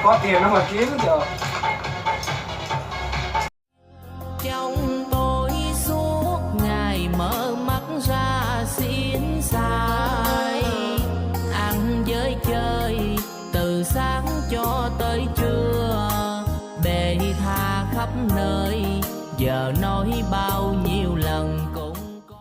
có tiền nó mà kiếm được. Trong tôi suốt ngày mở mắt ra xin xài, ăn với chơi từ sáng cho tới trưa, bề tha khắp nơi, giờ nói bao nhiêu lần cũng có.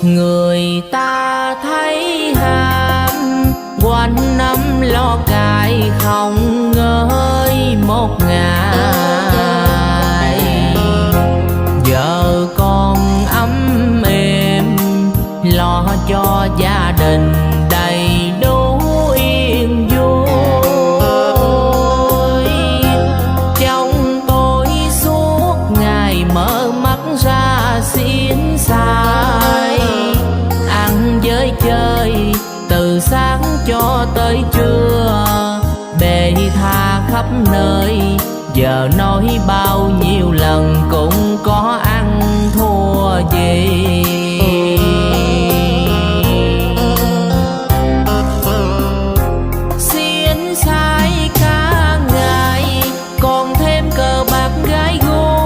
Người ta thấy ham quanh năm lo cài không ngơi một ngày, vợ con ấm êm lo cho gia đình đầy đủ yên vui. Trong tôi suốt ngày mở mắt ra xin xài, ăn với chơi từ sáng cho tới trưa, bề tha khắp nơi, giờ nói bao nhiêu lần cũng có ăn thua gì. Xin xài cả ngày còn thêm cờ bạc gái gú,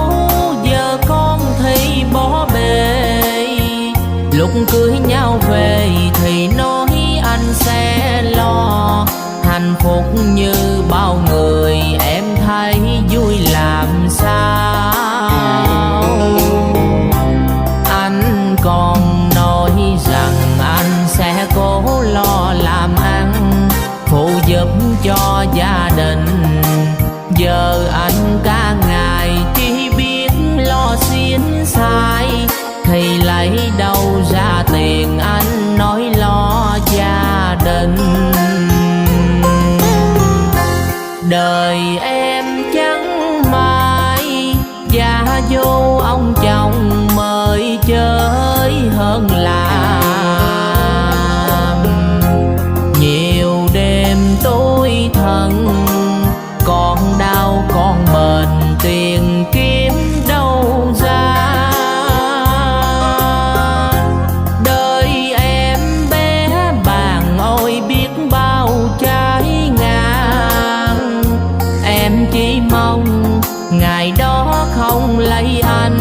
giờ con thì bỏ bê, lúc cưới nhau về thì nói anh sẽ lo, hạnh phúc như bao người em thấy vui làm sao. Anh còn nói rằng anh sẽ cố lo làm ăn, phụ giúp cho gia đình, giờ anh cả ngày chỉ biết lo xin xài, thì lấy đâu ra tiền anh nói lo gia đình. Đời em chẳng mai gia vô ông chồng mời chơi hơn làm, nhiều đêm tối thân con đau con bệnh, tiền kiếm đâu ra. Đời em bé bàng ôi biết bao trái ngang, em chỉ mong ngày đó không lấy anh,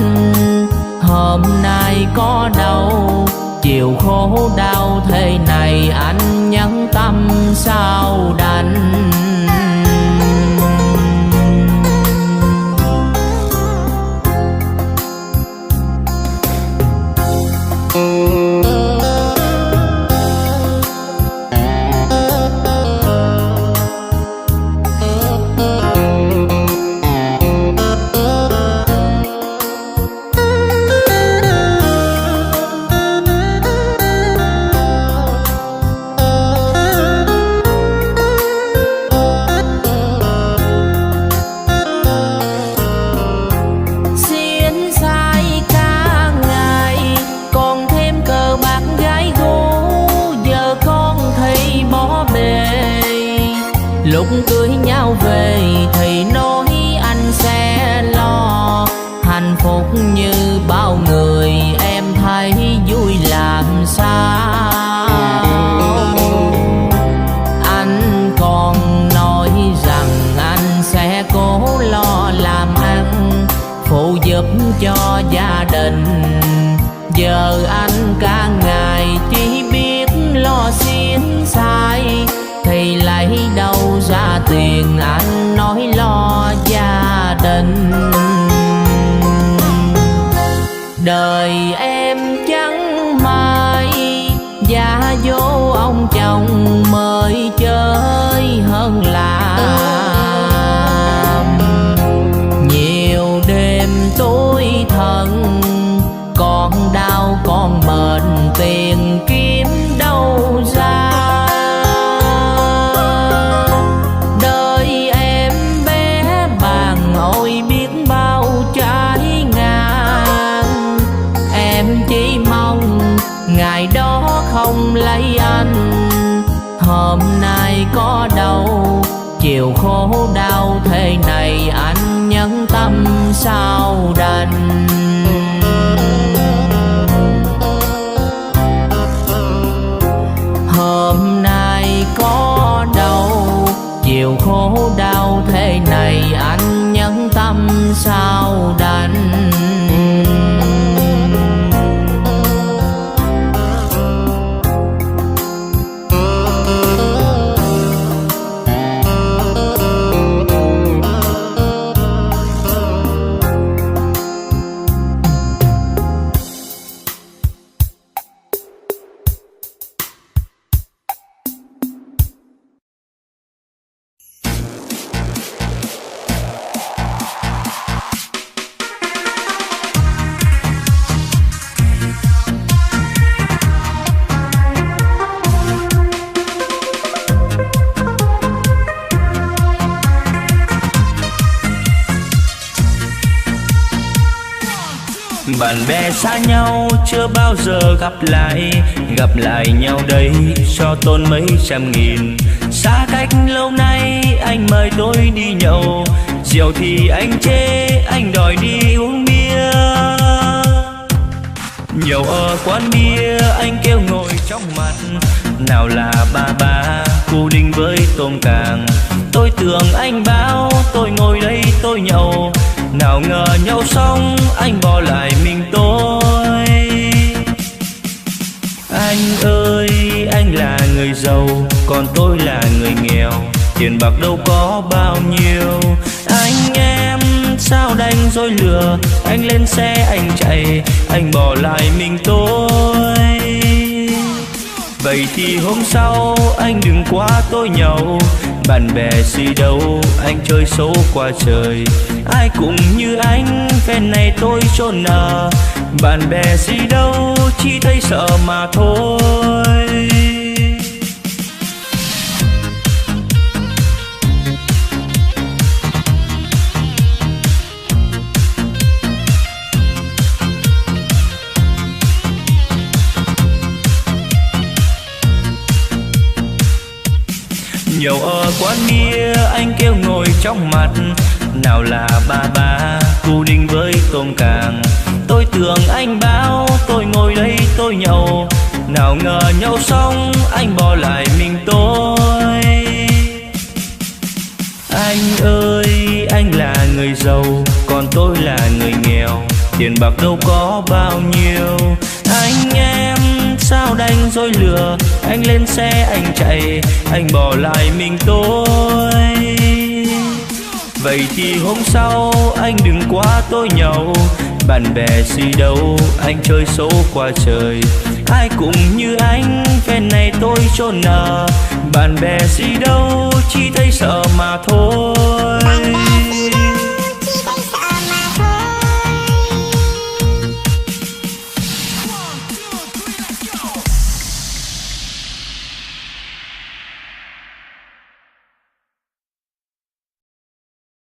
hôm nay có đâu chiều khổ đau thế này anh nhẫn tâm sao đành. Lúc cưới nhau về thì nói anh sẽ lo, hạnh phúc như bao người em thấy vui làm sao. Anh còn nói rằng anh sẽ cố lo làm ăn, phụ giúp cho gia đình, giờ anh cả ngày chỉ biết lo xin xài, thì lấy đâu ra tiền anh nói lo gia đình. Đời em chẳng may gia vô ông chồng mời chơi hơn làm, nhiều đêm tối thân còn đau tiền kiếm đâu ra. Đời em bé bàng ôi biết bao trái ngang, em chỉ mong ngày đó không lấy anh. Hôm nay có đâu chiều khổ đau thế này, anh nhẫn tâm sao đành. Hôm nay có đâu chiều khổ đau thế này, anh nhẫn tâm sao đành. Bạn bè xa nhau chưa bao giờ gặp lại nhau đây cho tốn mấy trăm nghìn. Xa cách lâu nay anh mời tôi đi nhậu, rượu thì anh chê, anh đòi đi uống bia. Nhậu ở quán bia anh kêu ngồi trong mặt, nào là ba cu đinh với tôm càng. Tôi tưởng anh báo tôi ngồi đây tôi nhậu, nào ngờ nhậu xong anh bỏ lại mình tôi. Anh ơi anh là người giàu còn tôi là người nghèo, tiền bạc đâu có bao nhiêu. Anh em sao đành dối lừa, anh lên xe anh chạy, anh bỏ lại mình tôi. Vậy thì hôm sau anh đừng quá tôi nhậu, bạn bè gì đâu anh chơi xấu qua trời. Ai cũng như anh phen này tôi chôn nợ, bạn bè gì đâu chỉ thấy sợ mà thôi. Nhậu ở quán bia anh kêu ngồi trong mặt, nào là ba cu đinh với tôm càng. Tôi tưởng anh báo tôi ngồi đây tôi nhậu, nào ngờ nhậu xong anh bỏ lại mình tôi. Anh ơi anh là người giàu còn tôi là người nghèo, tiền bạc đâu có bao nhiêu. Anh em sao đành dối lừa, anh lên xe anh chạy, anh bỏ lại mình tôi. Vậy thì hôm sau anh đừng quá tôi nhậu, bạn bè gì đâu anh chơi xấu qua trời. Ai cũng như anh phen này tôi chôn nợ, bạn bè gì đâu chỉ thấy sợ mà thôi.